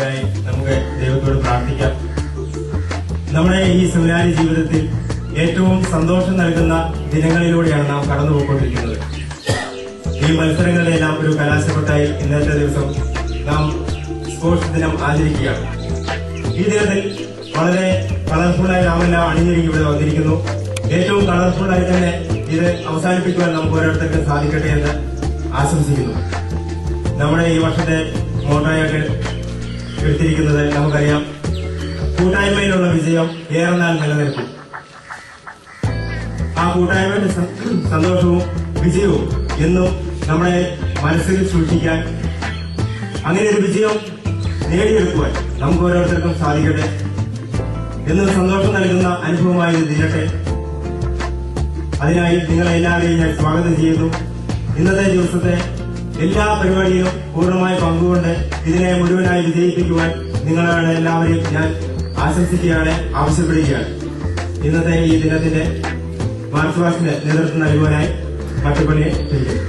മുഴുവനായി നമുക്ക് ദൈവത്തോട് പ്രാർത്ഥിക്കാം. നമ്മുടെ ഈ സെമിനാരി ജീവിതത്തിൽ ഏറ്റവും സന്തോഷം നൽകുന്ന ദിനങ്ങളിലൂടെയാണ് നാം കടന്നുപോയിക്കൊണ്ടിരിക്കുന്നത്. ഈ മത്സരങ്ങളിലെല്ലാം ഒരു കലാശക്കൊട്ടായി ഇന്നത്തെ ദിവസം നാം സ്പോർട്സ് ദിനം ആചരിക്കുകയാണ്. ഈ ദിനത്തിൽ വളരെ കളർഫുള്ളായി നാമെല്ലാം അണിഞ്ഞൊരുങ്ങി ഇവിടെ വന്നിരിക്കുന്നു. ഏറ്റവും കളർഫുള്ളായി തന്നെ ഇത് അവസാനിപ്പിക്കുവാൻ നമുക്ക് ഓരോരുത്തർക്കും സാധിക്കട്ടെ എന്ന് ആശംസിക്കുന്നു. നമ്മുടെ ഈ വർഷത്തെ മോട്ടോയായിട്ട് എടുത്തിരിക്കുന്നത് നമുക്കറിയാം, കൂട്ടായ്മയിലുള്ള വിജയം ഏറെ നാൾ നിലനിൽക്കും. ആ കൂട്ടായ്മയുടെ സന്തോഷവും വിജയവും എന്നും നമ്മുടെ മനസ്സിൽ സൂക്ഷിക്കാൻ, അങ്ങനെ ഒരു വിജയം നേടിയെടുക്കുവാൻ നമുക്ക് ഓരോരുത്തർക്കും സാധിക്കട്ടെ. എന്നും സന്തോഷം നൽകുന്ന അനുഭവമായി ഇത് തീരട്ടെ. അതിനായി നിങ്ങളെല്ലാവരെയും ഞാൻ സ്വാഗതം ചെയ്യുന്നു. ഇന്നത്തെ ദിവസത്തെ എല്ലാ പരിപാടിയിലും പൂർണ്ണമായി പങ്കുകൊണ്ട് ഇതിനെ മുഴുവനായി വിജയിപ്പിക്കുവാൻ നിങ്ങളാണ് എല്ലാവരെയും ഞാൻ ആശംസിക്കുകയാണ്, ആവശ്യപ്പെടുകയാണ്. ഇന്നത്തെ ഈ ദിനത്തിന്റെ മാർച്ച് പാസ്റ്റിന് നേതൃത്വം നൽകുവാനായി മട്ടുപള്ളിയെ ക്ഷണിക്കുന്നു.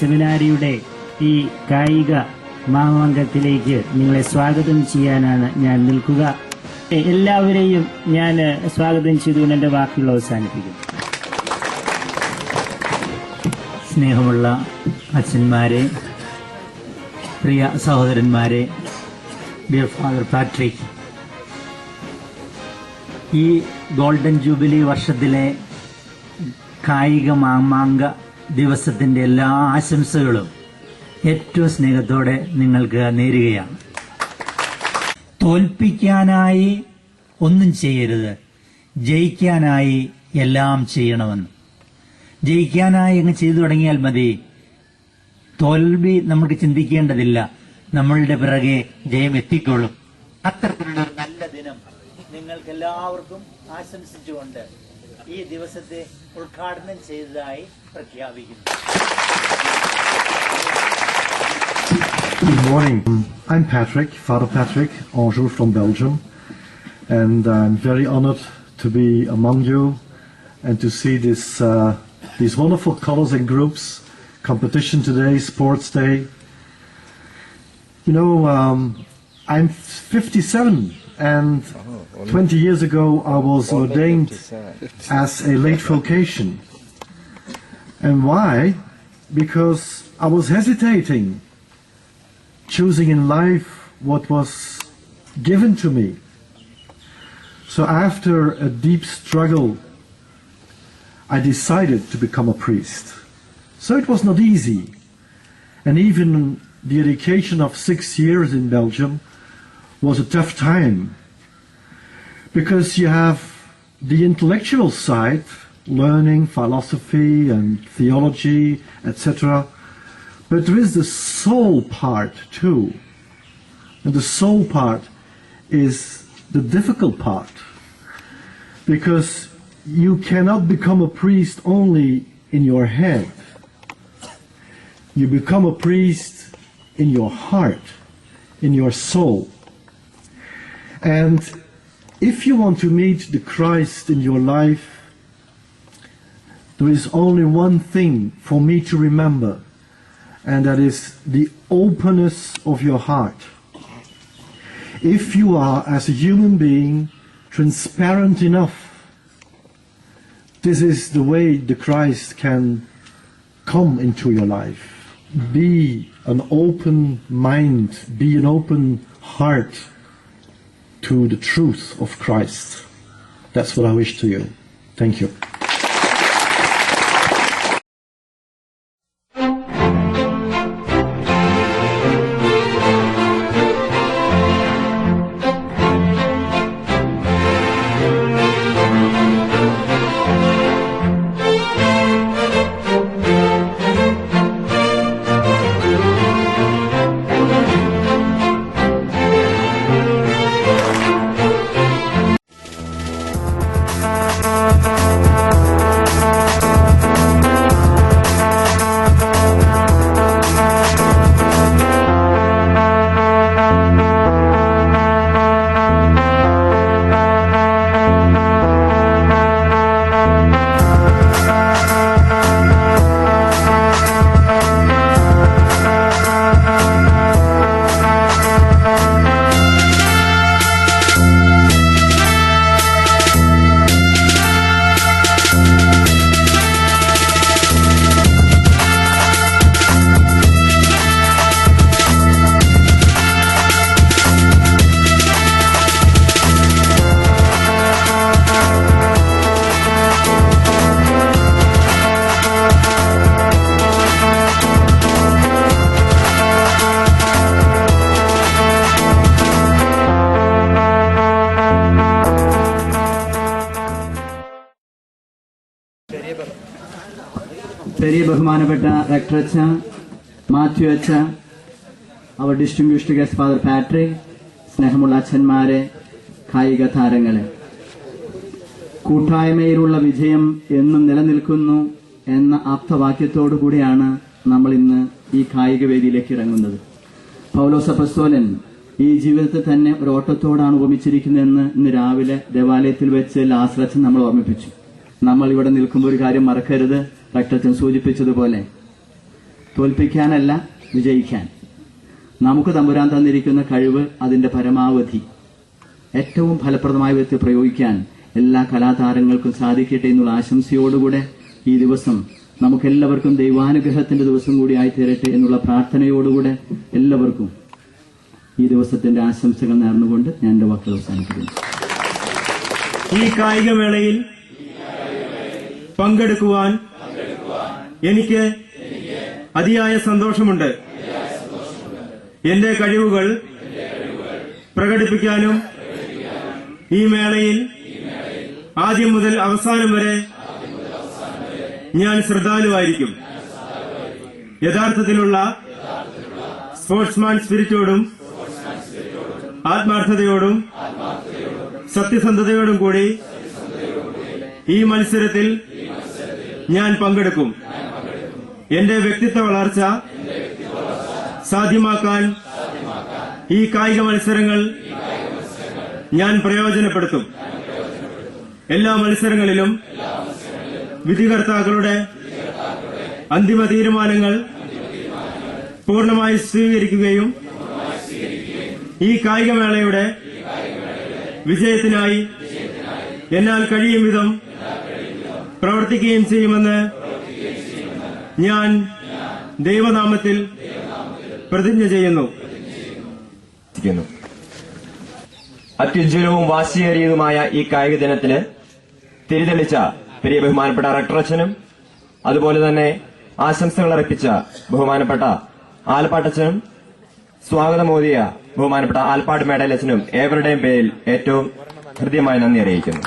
സെമിനാരിയുടെ ഈ കായിക മാമാങ്കത്തിലേക്ക് നിങ്ങളെ സ്വാഗതം ചെയ്യാനാണ് ഞാൻ നിൽക്കുക. എല്ലാവരെയും ഞാൻ സ്വാഗതം ചെയ്തുകൊണ്ട് എൻ്റെ വാക്കുകൾ അവസാനിപ്പിക്കുന്നു. സ്നേഹമുള്ള അച്ഛന്മാരെ, പ്രിയ സഹോദരന്മാരെ, ഡിയർ ഫാദർ പാട്രിക്, ഈ ഗോൾഡൻ ജൂബിലി വർഷത്തിലെ കായിക മാമാങ്ക ദിവസത്തിന്റെ എല്ലാ ആശംസകളും ഏറ്റവും സ്നേഹത്തോടെ നിങ്ങൾക്ക് നേരുകയാണ്. തോൽപ്പിക്കാനായി ഒന്നും ചെയ്യരുത്, ജയിക്കാനായി എല്ലാം ചെയ്യണമെന്ന്. ജയിക്കാനായി അങ്ങ് ചെയ്തു തുടങ്ങിയാൽ മതി, തോൽവി നമുക്ക് ചിന്തിക്കേണ്ടതില്ല, നമ്മളുടെ പിറകെ ജയം എത്തിക്കൊള്ളും. അത്തരത്തിലുള്ള ഒരു നല്ല ദിനം നിങ്ങൾക്ക് എല്ലാവർക്കും ആശംസിച്ചുകൊണ്ട് ഈ ദിവസത്തെ ഉദ്ഘാടനം ചെയ്തതായി പ്രഖ്യാപിക്കുന്നു. Good morning. I'm Patrick, Father Patrick Anjou from Belgium, and I'm very honored to be among you and to see these wonderful colors and groups, competition today, sports day. You know, I'm 57, and 20 years ago I was ordained as a late vocation. And why? Because I was hesitating, choosing in life what was given to me. So after a deep struggle, I decided to become a priest. So it was not easy. And even the education of 6 years in Belgium was a tough time. Because you have the intellectual side, learning philosophy and theology, etc. But there is the soul part too. And the soul part is the difficult part. Because you cannot become a priest only in your head. You become a priest in your heart, in your soul. And if you want to meet the Christ in your life, there is only one thing for me to remember, and that is the openness of your heart. If you are, as a human being, transparent enough, this is the way the Christ can come into your life. Be an open mind, be an open heart to the truth of Christ. That's what I wish to you. Thank you. Periya ബഹുമാനപ്പെട്ട rector അച്ഛ, മാത്യു അച്ഛ, അവർ distinguished guest father Patrick, സ്നേഹമുള്ള അച്ഛന്മാരെ, കായിക താരങ്ങളെ, കൂട്ടായ്മയിലുള്ള വിജയം എന്നും നിലനിൽക്കുന്നു എന്ന ആപ്തവാക്യത്തോടു കൂടിയാണ് നമ്മൾ ഇന്ന് ഈ കായിക വേദിയിലേക്ക് ഇറങ്ങുന്നത്. പൗലോസ് അപ്പോസ്തലൻ ഈ ജീവിതത്തെ തന്നെ ഒരു ഓട്ടത്തോടാണ് ഉപമിച്ചിരിക്കുന്നതെന്ന് ഇന്ന് രാവിലെ ദേവാലയത്തിൽ വെച്ച് ലാസ്റച്ചൻ നമ്മൾ ഓർമ്മിപ്പിച്ചു. നമ്മൾ ഇവിടെ നിൽക്കുമ്പോൾ ഒരു കാര്യം മറക്കരുത്, റക്ടച്ചൻ സൂചിപ്പിച്ചതുപോലെ തോൽപ്പിക്കാനല്ല, വിജയിക്കാൻ. നമുക്ക് തമ്പുരാൻ തന്നിരിക്കുന്ന കഴിവ് അതിന്റെ പരമാവധി ഏറ്റവും ഫലപ്രദമായ വിധത്തിൽ പ്രയോഗിക്കാൻ എല്ലാ കലാതാരങ്ങൾക്കും സാധിക്കട്ടെ എന്നുള്ള ആശംസയോടുകൂടെ ഈ ദിവസം നമുക്കെല്ലാവർക്കും ദൈവാനുഗ്രഹത്തിന്റെ ദിവസം കൂടി ആയിത്തീരട്ടെ എന്നുള്ള പ്രാർത്ഥനയോടുകൂടെ എല്ലാവർക്കും ഈ ദിവസത്തിന്റെ ആശംസകൾ നേർന്നുകൊണ്ട് ഞാൻ എന്റെ വാക്കുകൾ അവസാനിപ്പിക്കുന്നു. ഈ കായികമേളയിൽ പങ്കെടുക്കുവാൻ എനിക്ക് അതിയായ സന്തോഷമുണ്ട്. എന്റെ കഴിവുകൾ പ്രകടിപ്പിക്കാനും ഈ മേളയിൽ ആദ്യം മുതൽ അവസാനം വരെ ഞാൻ ശ്രദ്ധാലുവായിരിക്കും. യഥാർത്ഥത്തിലുള്ള സ്പോർട്സ്മാൻ സ്പിരിറ്റോടും ആത്മാർത്ഥതയോടും സത്യസന്ധതയോടും കൂടി ഈ മത്സരത്തിൽ ഞാൻ പങ്കെടുക്കും. എന്റെ വ്യക്തിത്വ വളർച്ച സാധ്യമാക്കാൻ ഈ കായിക മത്സരങ്ങൾ ഞാൻ പ്രയോജനപ്പെടുത്തും. എല്ലാ മത്സരങ്ങളിലും വിധികർത്താക്കളുടെ അന്തിമ തീരുമാനങ്ങൾ പൂർണ്ണമായി സ്വീകരിക്കുകയും ഈ കായികമേളയുടെ വിജയത്തിനായി എന്നാൽ കഴിയും വിധം പ്രവർത്തിക്കുകയും ചെയ്യുമെന്ന് ഞാൻ ദൈവനാമത്തിൽ പ്രതിജ്ഞ ചെയ്യുന്നു. അത്യുജ്വലവും വാശിയേറിയതുമായ ഈ കായിക ദിനത്തിന് തിരിതെളിച്ച പ്രിയ ബഹുമാനപ്പെട്ട റക്ടറച്ചനും അതുപോലെ തന്നെ ആശംസകൾ അർപ്പിച്ച ബഹുമാനപ്പെട്ട ആലപ്പാട്ടച്ചനും സ്വാഗതമോദിയ ബഹുമാനപ്പെട്ട ആൽപ്പാട് മേടലച്ചനും ഏവരുടെയും പേരിൽ ഏറ്റവും ഹൃദ്യമായ നന്ദി അറിയിക്കുന്നു.